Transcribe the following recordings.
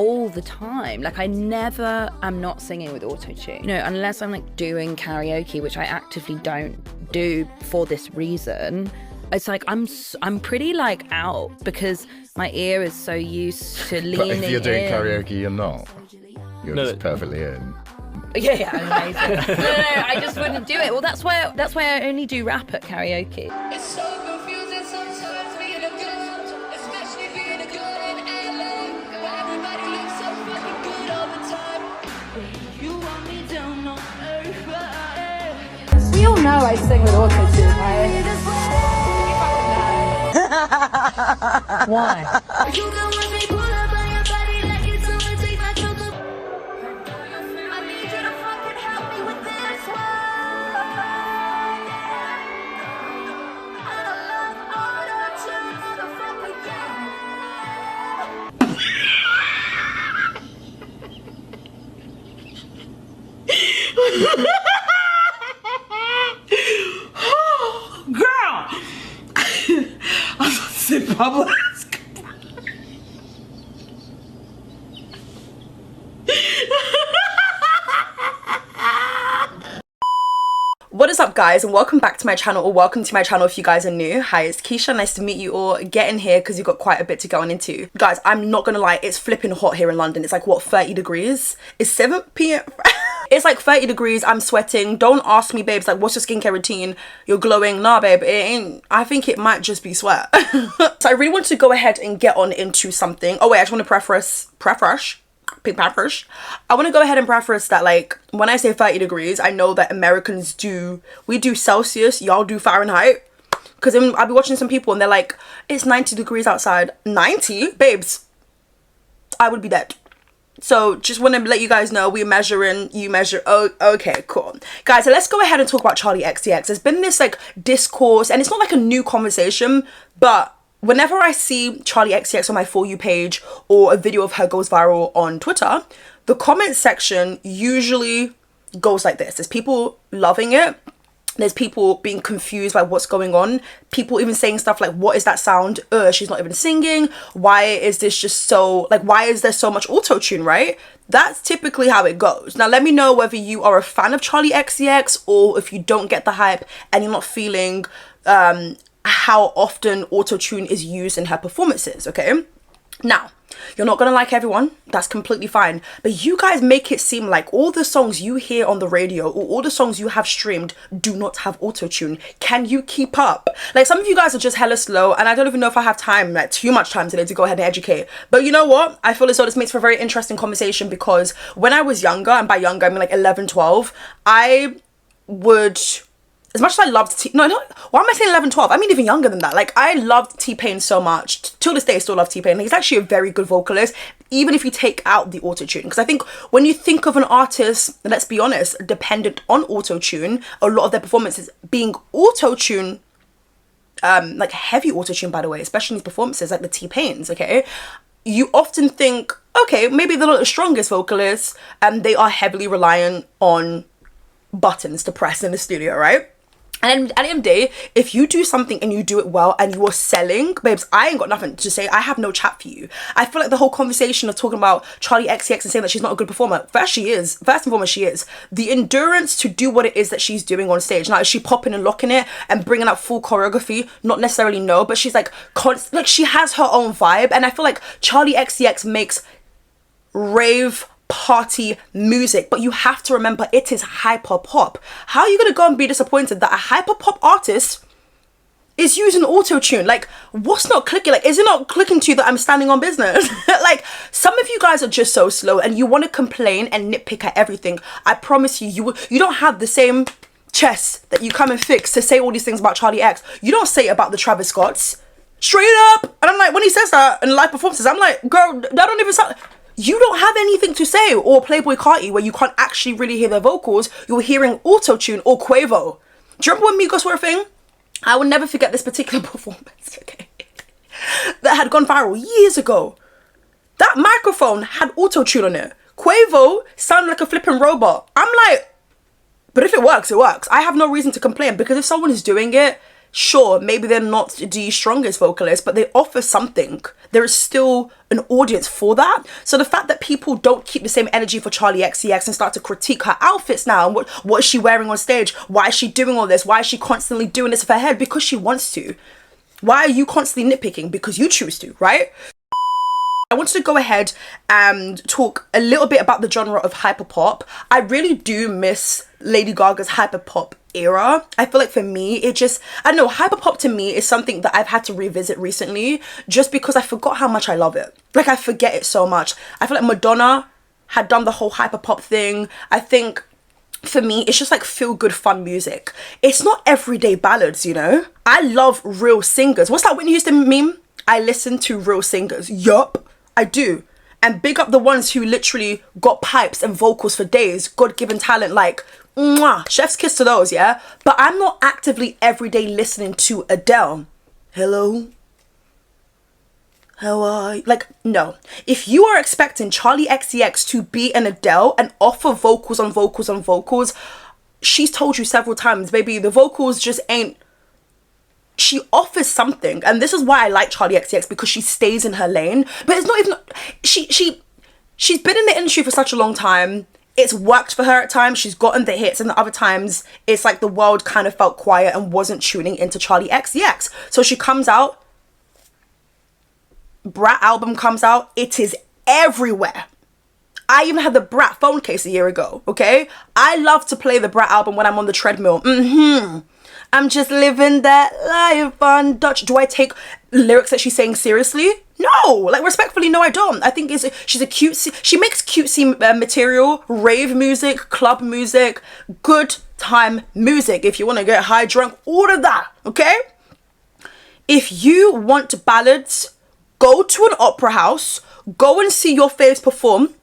all the time. Like, I never am not singing with autotune. You know, unless I'm like doing karaoke, which I actively don't do for this reason. It's like I'm pretty like out because my ear is so used to leaning in. But if you're doing karaoke, you're not. You're just perfectly in. Yeah, amazing. No, I just wouldn't do it. Well, that's why I only do rap at karaoke. It's so confusing sometimes being a girl, especially being a girl in LA, where everybody looks so fucking good all the time. You want me down on earth. We all know I sing with autotune, right? Why? You can watch me pull up on your body like it's someone take my chocolate. I need you to fucking help me with this one. I love autotune, so fuck Girl! I'm supposed to say public. What is up, guys, and welcome back to my channel, or welcome to my channel if you guys are new. Hi, it's Keisha. Nice to meet you all. Get in here because you've got quite a bit to go on into. Guys, I'm not gonna lie, it's flipping hot here in London. It's like, what, 30 degrees? It's 7 p.m. It's like 30 degrees. I'm sweating. Don't ask me, babes, like, what's your skincare routine? You're glowing. Nah, babe, it ain't. I think it might just be sweat. So I really want to go ahead and get on into something. Oh wait, I just want to preface. I want to go ahead and preface that, like, when I say 30 degrees, I know that Americans do Celsius, y'all do Fahrenheit. Because I'll be watching some people and they're like, it's 90 degrees outside. 90? Babes, I would be dead. So just want to let you guys know, we're measuring, you measure. Oh, okay, cool. Guys, so let's go ahead and talk about Charli Xcx. There's been this like discourse, and it's not like a new conversation, but whenever I see Charli Xcx on my For You page or a video of her goes viral on Twitter, the comment section usually goes like this. There's people loving it. There's people being confused by what's going on. People even saying stuff like, what is that sound? She's not even singing. Why is this just so, like, why is there so much auto-tune, right? That's typically how it goes. Now, let me know whether you are a fan of Charli Xcx or if you don't get the hype and you're not feeling how often auto-tune is used in her performances, okay? Now, you're not gonna like everyone, that's completely fine, but you guys make it seem like all the songs you hear on the radio or all the songs you have streamed do not have auto-tune. Can you keep up? Like, some of you guys are just hella slow, and I don't even know if I have time, like too much time today, to go ahead and educate. But you know what? I feel as though this makes for a very interesting conversation, because when I was younger, and by younger I mean like 11, 12, I would... As much as I loved why am I saying 11, 12? I mean even younger than that. Like, I loved T-Pain so much. Till this day I still love T-Pain. He's actually a very good vocalist, even if you take out the auto-tune. Because I think when you think of an artist, let's be honest, dependent on auto-tune, a lot of their performances being auto-tune, like heavy auto-tune, by the way, especially in these performances like the T-Pains, okay? You often think, okay, maybe they're not the strongest vocalists, and they are heavily reliant on buttons to press in the studio, right? And at the end of the day, if you do something and you do it well and you are selling, babes, I ain't got nothing to say. I have no chat for you. I feel like the whole conversation of talking about Charli Xcx and saying that she's not a good performer, first and foremost, she is. The endurance to do what it is that she's doing on stage. Now, is she popping and locking it and bringing out full choreography? Not necessarily, no, but she's like she has her own vibe. And I feel like Charli Xcx makes rave party music, but you have to remember, it is hyperpop. How are you gonna go and be disappointed that a hyperpop artist is using auto-tune? Like, what's not clicking? Like, is it not clicking to you that I'm standing on business? Like, some of you guys are just so slow and you want to complain and nitpick at everything. I promise you, you don't have the same chest that you come and fix to say all these things about Charli X. You don't say it about the Travis Scotts. Straight up. And I'm like, when he says that in live performances, I'm like, girl, that don't even sound... You don't have anything to say. Or Playboy Carti, where you can't actually really hear their vocals, you're hearing auto-tune or Quavo. Do you remember when Migos were a thing? I will never forget this particular performance, okay, that had gone viral years ago. That microphone had auto-tune on it. Quavo sounded like a flipping robot. I'm like, but if it works, it works. I have no reason to complain, because if someone is doing it, Sure, maybe they're not the strongest vocalist, but they offer something. There is still an audience for that. So the fact that people don't keep the same energy for Charli XCX and start to critique her outfits now, and what is she wearing on stage? Why is she doing all this? Why is she constantly doing this with her head? Because she wants to. Why are you constantly nitpicking? Because you choose to, right? I wanted to go ahead and talk a little bit about the genre of hyperpop. I really do miss Lady Gaga's hyperpop era. I feel like for me, I don't know, hyperpop to me is something that I've had to revisit recently just because I forgot how much I love it. Like, I forget it so much. I feel like Madonna had done the whole hyperpop thing. I think for me, it's just like feel good fun music. It's not everyday ballads, you know? I love real singers. What's that Whitney Houston meme? I listen to real singers. Yup, I do. And big up the ones who literally got pipes and vocals for days, God-given talent, like, mwah, chef's kiss to those, yeah? But I'm not actively everyday listening to Adele. Hello? How are you? Like, no. If you are expecting Charli XCX to be an Adele and offer vocals on vocals on vocals, she's told you several times, baby, the vocals just ain't... She offers something, and this is why I like Charli XCX, because she stays in her lane. But it's not even... She's been in the industry for such a long time. It's worked for her at times. She's gotten the hits, and the other times it's like the world kind of felt quiet and wasn't tuning into Charli XCX. So she comes out, Brat album comes out, it is everywhere. I even had the Brat phone case a year ago, okay? I love to play the Brat album when I'm on the treadmill. I'm just living that life on Dutch. Do I take lyrics that she's saying seriously? No, like, respectfully, no, I don't. I think she's a cutesy, she makes cutesy material, rave music, club music, good time music. If you want to get high, drunk, all of that, okay? If you want ballads, go to an opera house, go and see your faves perform,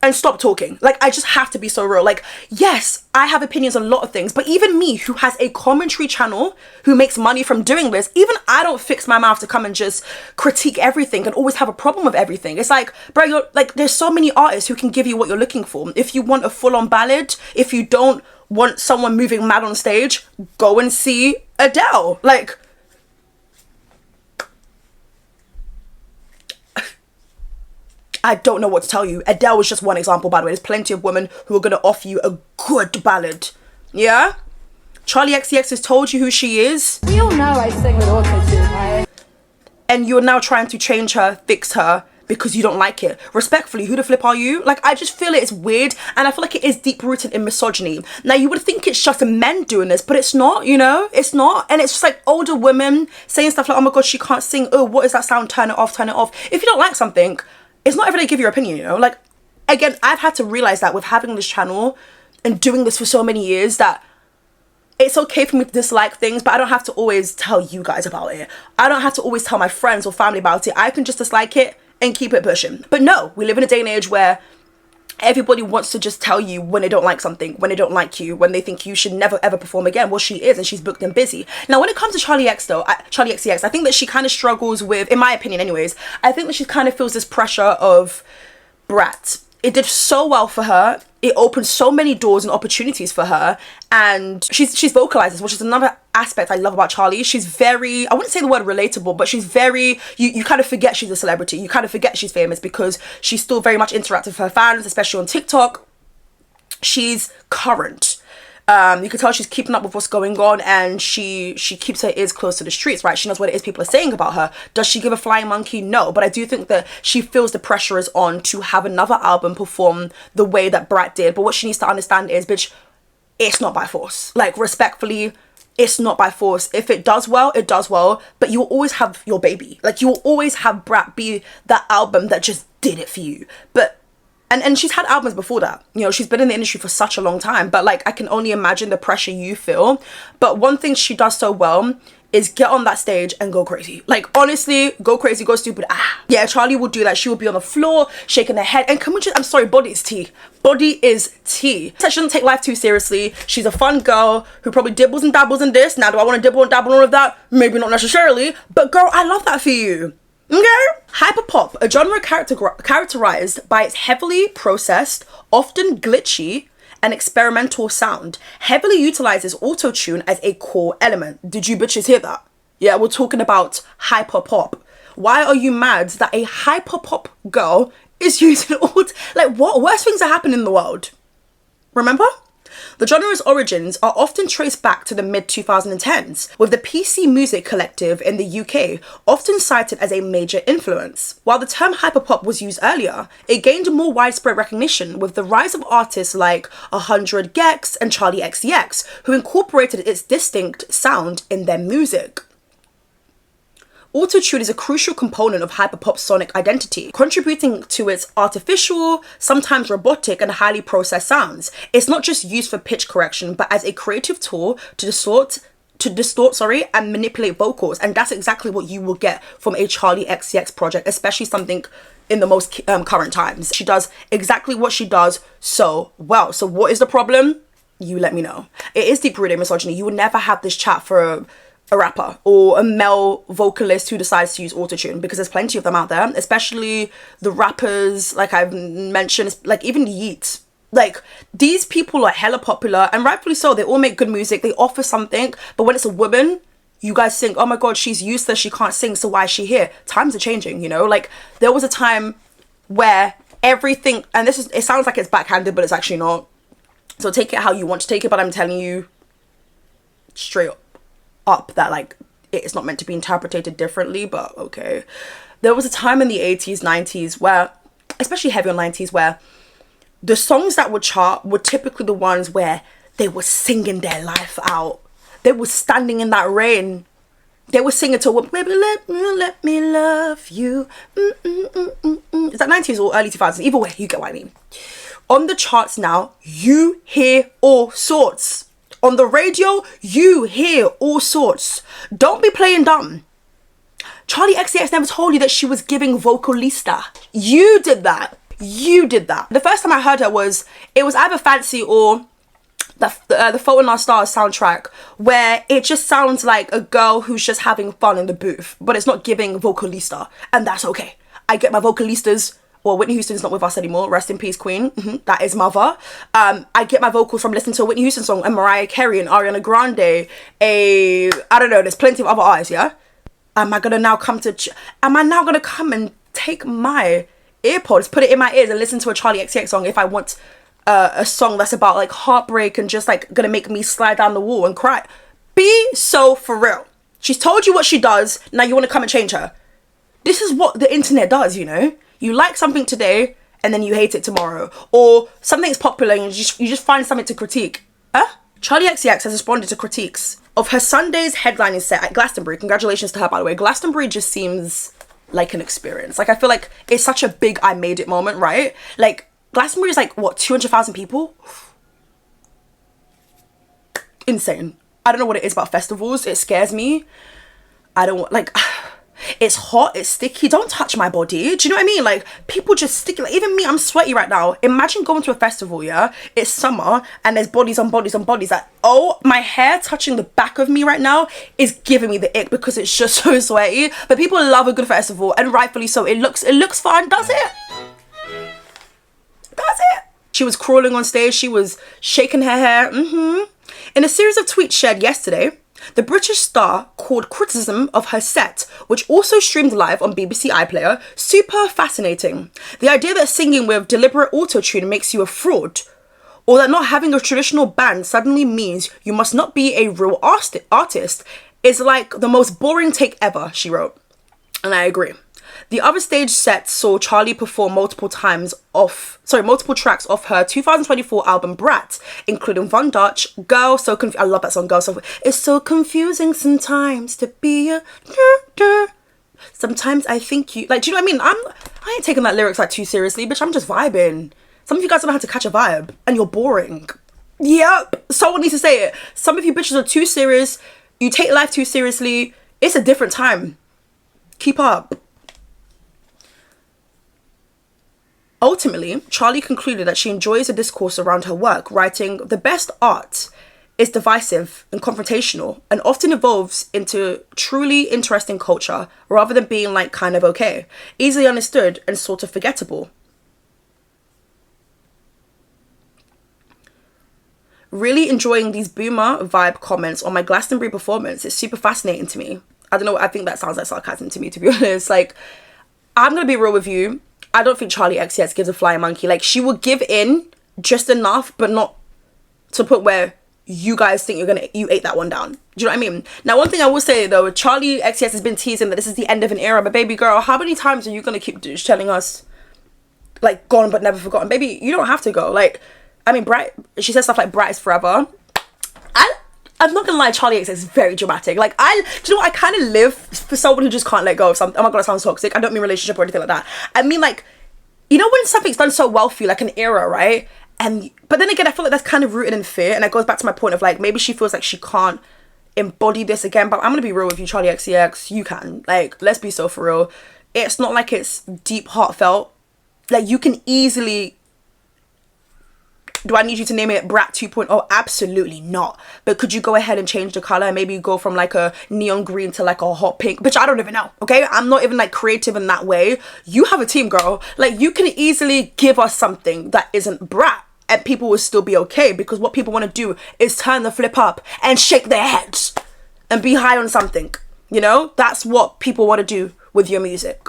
and stop talking. Like, I just have to be so real. Like, yes, I have opinions on a lot of things, but even me, who has a commentary channel, who makes money from doing this, even I don't fix my mouth to come and just critique everything and always have a problem with everything. It's like, bro, you're like, there's so many artists who can give you what you're looking for. If you want a full-on ballad, if you don't want someone moving mad on stage, go and see Adele. Like, I don't know what to tell you. Adele was just one example, by the way. There's plenty of women who are going to offer you a good ballad. Yeah? Charli XCX has told you who she is. We all know I sing with Autotune, right? And you're now trying to change her, fix her, because you don't like it. Respectfully, who the flip are you? Like, I just feel it's weird, and I feel like it is deep-rooted in misogyny. Now, you would think it's just men doing this, but it's not, you know? It's not. And it's just like older women saying stuff like, oh my god, she can't sing. Oh, what is that sound? Turn it off, turn it off. If you don't like something, it's not every day give your opinion, you know? Like, again, I've had to realize that with having this channel and doing this for so many years, that it's okay for me to dislike things, but I don't have to always tell you guys about it. I don't have to always tell my friends or family about it. I can just dislike it and keep it pushing. But no, we live in a day and age where everybody wants to just tell you when they don't like something, when they don't like you, when they think you should never ever perform again. Well, she is, and she's booked and busy. Now, when it comes to Charli XCX, I think that she kind of struggles with, in my opinion anyways, I think that she kind of feels this pressure of Brat. It did so well for her. It opened so many doors and opportunities for her, and she's vocalizes, which is another aspect I love about Charli. She's very, I wouldn't say the word relatable, but she's very, you kind of forget she's a celebrity. You kind of forget she's famous because she's still very much interactive with her fans, especially on TikTok. She's current. You can tell she's keeping up with what's going on, and she keeps her ears close to the streets, right? She knows what it is people are saying about her. Does she give a flying monkey? No, but I do think that she feels the pressure is on to have another album perform the way that Brat did. But what she needs to understand is, bitch, it's not by force. Like, respectfully, it's not by force. If it does well, it does well, but you'll always have your baby. Like, you'll always have Brat be that album that just did it for you. But And she's had albums before that. You know, she's been in the industry for such a long time. But, like, I can only imagine the pressure you feel. But one thing she does so well is get on that stage and go crazy. Like, honestly, go crazy, go stupid. Yeah, Charli will do that. She will be on the floor, shaking her head. And can we just, I'm sorry, body is tea. Body is tea. She doesn't take life too seriously. She's a fun girl who probably dibbles and dabbles in this. Now, do I want to dibble and dabble in all of that? Maybe not necessarily. But, girl, I love that for you. Okay? Hyperpop, a genre characterized by its heavily processed, often glitchy, and experimental sound, heavily utilizes autotune as a core element. Did you bitches hear that? Yeah, we're talking about hyperpop. Why are you mad that a hyperpop girl is using like, what worse things are happening in the world? Remember? The genre's origins are often traced back to the mid-2010s, with the PC Music Collective in the UK often cited as a major influence. While the term hyperpop was used earlier, it gained more widespread recognition with the rise of artists like 100 Gex and Charli Xcx, who incorporated its distinct sound in their music. Autotune is a crucial component of hyperpop's sonic identity, contributing to its artificial, sometimes robotic and highly processed sounds. It's not just used for pitch correction, but as a creative tool to distort, and manipulate vocals. And that's exactly what you will get from a Charli XCX project, especially something in the most current times. She does exactly what she does so well. So what is the problem? You let me know. It is deep-rooted misogyny. You would never have this chat for a rapper or a male vocalist who decides to use autotune, because there's plenty of them out there, especially the rappers, like I've mentioned, like even the Yeats. Like, these people are hella popular, and rightfully so. They all make good music, they offer something, but when it's a woman, you guys think, oh my god, she's useless, she can't sing, so why is she here? Times are changing, you know? Like, there was a time where everything, and it sounds like it's backhanded, but it's actually not. So take it how you want to take it, but I'm telling you straight up that, like, it's not meant to be interpreted differently, but okay. There was a time in the 80s, 90s where, especially heavy on 90s, where the songs that would chart were typically the ones where they were singing their life out. They were standing in that rain. They were singing to, baby, let me love you. Is that 90s or early 2000s? Either way, you get what I mean. On the charts now, you hear all sorts. On the radio, you hear all sorts. Don't be playing dumb. Charli XCX never told you that she was giving vocalista. You did that. You did that. The first time I heard her it was either Fancy or the Fault in Our Stars soundtrack, where it just sounds like a girl who's just having fun in the booth, but it's not giving vocalista, and that's okay. I get my vocalistas. Well, Whitney Houston's not with us anymore. Rest in peace, Queen. That is mother. I get my vocals from listening to a Whitney Houston song and Mariah Carey and Ariana Grande. I don't know. There's plenty of other artists, yeah? Am I now going to come and take my earpods, put it in my ears and listen to a Charli XCX song if I want a song that's about, like, heartbreak and just, like, going to make me slide down the wall and cry? Be so for real. She's told you what she does. Now you want to come and change her. This is what the internet does, you know? You like something today and then you hate it tomorrow. Or something's popular and you just find something to critique. Charli XCX has responded to critiques of her Sunday's headlining set at Glastonbury. Congratulations to her, by the way. Glastonbury just seems like an experience. Like, I feel like it's such a big I made it moment, right? Like, Glastonbury is like, what, 200,000 people? Insane. I don't know what it is about festivals. It scares me. I don't, like... It's hot, it's sticky, don't touch my body. Do you know what I mean? Like, people just sticky. Like, even me, I'm sweaty right now. Imagine going to a festival, yeah? It's summer, and there's bodies on bodies on bodies. Like, oh, my hair touching the back of me right now is giving me the ick because it's just so sweaty. But people love a good festival, and rightfully so. It looks fun, does it? Does it? She was crawling on stage, she was shaking her hair. In a series of tweets shared yesterday, the British star called criticism of her set, which also streamed live on BBC iPlayer, super fascinating. The idea that singing with deliberate autotune makes you a fraud, or that not having a traditional band suddenly means you must not be a real artist, is like the most boring take ever, she wrote. And I agree. The other stage set saw Charli perform multiple tracks off her 2024 album Brat, including Von Dutch, Girl, I love that song, Girl, it's so confusing sometimes to be a... Sometimes I think you... Like, do you know what I mean? I ain't taking that lyrics like too seriously, bitch, I'm just vibing. Some of you guys don't know how to catch a vibe, and you're boring. Yep, someone needs to say it. Some of you bitches are too serious, you take life too seriously, it's a different time. Keep up. Ultimately, Charli concluded that she enjoys the discourse around her work, writing, "The best art is divisive and confrontational and often evolves into truly interesting culture rather than being like kind of okay, easily understood and sort of forgettable." really enjoying these boomer vibe comments on my Glastonbury performance. It's super fascinating to me. I don't know, I think that sounds like sarcasm to me, to be honest. Like, I'm gonna be real with you. I don't think Charli Xcx gives a flying monkey. Like, she will give in just enough, but not to put where you guys think you ate that one down. Do you know what I mean? Now, one thing I will say though, Charli Xcx has been teasing that this is the end of an era, but baby girl, how many times are you gonna keep telling us, like, gone but never forgotten? Baby, you don't have to go. Like, I mean, she says stuff like bright is forever. I'm not gonna lie, Charli Xcx is very dramatic. Like, do you know what? I kind of live for someone who just can't let go of something. Oh my god, that sounds toxic. I don't mean relationship or anything like that. I mean, like, you know when something's done so well for you, like an era, right? But then again, I feel like that's kind of rooted in fear, and it goes back to my point of, like, maybe she feels like she can't embody this again. But I'm gonna be real with you, Charli Xcx, you can. Like, let's be so for real. It's not like it's deep, heartfelt. Like, you can easily... Do I need you to name it Brat 2.0? Absolutely not. But could you go ahead and change the color and maybe go from like a neon green to like a hot pink? Bitch, I don't even know, okay? I'm not even like creative in that way. You have a team, girl. Like, you can easily give us something that isn't Brat and people will still be okay, because what people want to do is turn the flip up and shake their heads and be high on something. You know? That's what people want to do with your music.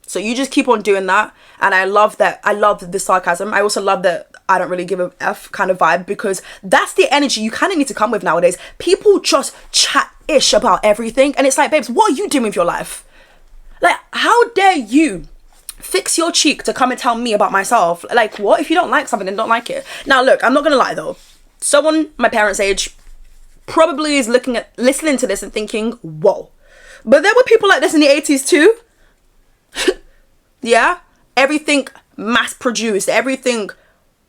So you just keep on doing that. And I love that. I love the sarcasm. I also love that I don't really give a F kind of vibe, because that's the energy you kind of need to come with nowadays. People just chat-ish about everything. And it's like, babes, what are you doing with your life? Like, how dare you fix your cheek to come and tell me about myself? Like, what? If you don't like something, then don't like it. Now, look, I'm not going to lie, though. Someone my parents' age probably is listening to this and thinking, whoa. But there were people like this in the 80s too. Yeah? Everything mass-produced. Everything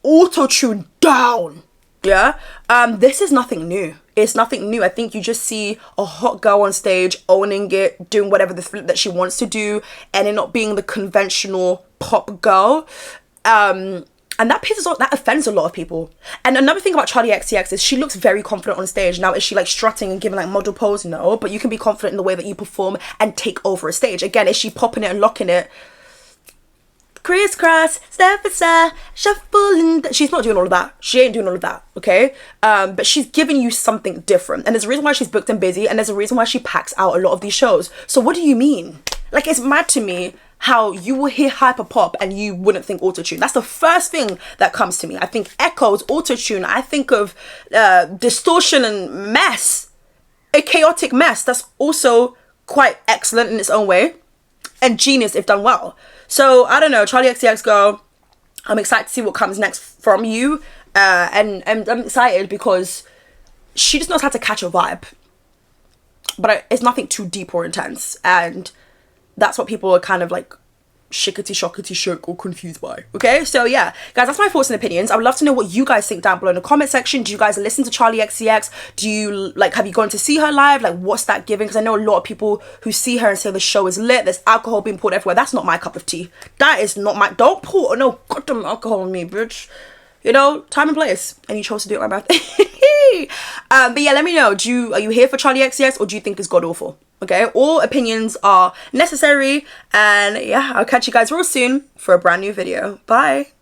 auto-tuned down. Yeah? This is nothing new. It's nothing new. I think you just see a hot girl on stage owning it, doing whatever the flip that she wants to do, and it not being the conventional pop girl. And that offends a lot of people. And another thing about Charli Xcx is she looks very confident on stage. Now, is she like strutting and giving like model pose? No, but you can be confident in the way that you perform and take over a stage. Again, is she popping it and locking it? Crisscross, step aside, shuffle. She's not doing all of that. She ain't doing all of that, okay? But she's giving you something different. And there's a reason why she's booked and busy, and there's a reason why she packs out a lot of these shows. So what do you mean? Like, it's mad to me how you will hear hyperpop and you wouldn't think autotune. That's the first thing that comes to me. I think echoes, autotune. I think of distortion and mess. A chaotic mess that's also quite excellent in its own way. And genius if done well. So, I don't know, Charli Xcx, girl, I'm excited to see what comes next from you. And I'm excited because she just knows how to catch a vibe. But it's nothing too deep or intense. And that's what people are kind of like shickety shook or confused by. Okay, so yeah, guys, that's my thoughts and opinions. I would love to know what you guys think down below in the comment section. Do you guys listen to Charli Xcx? Do you like, have you gone to see her live? Like, what's that giving? Because I know a lot of people who see her and say the show is lit, there's alcohol being poured everywhere. That's not my cup of tea. That is not my, don't pour no goddamn alcohol on me, bitch. You know, time and place. And you chose to do it on my birthday. But yeah, let me know. Are you here for Charli Xcx, or do you think it's god awful? Okay, all opinions are necessary. And yeah, I'll catch you guys real soon for a brand new video. Bye.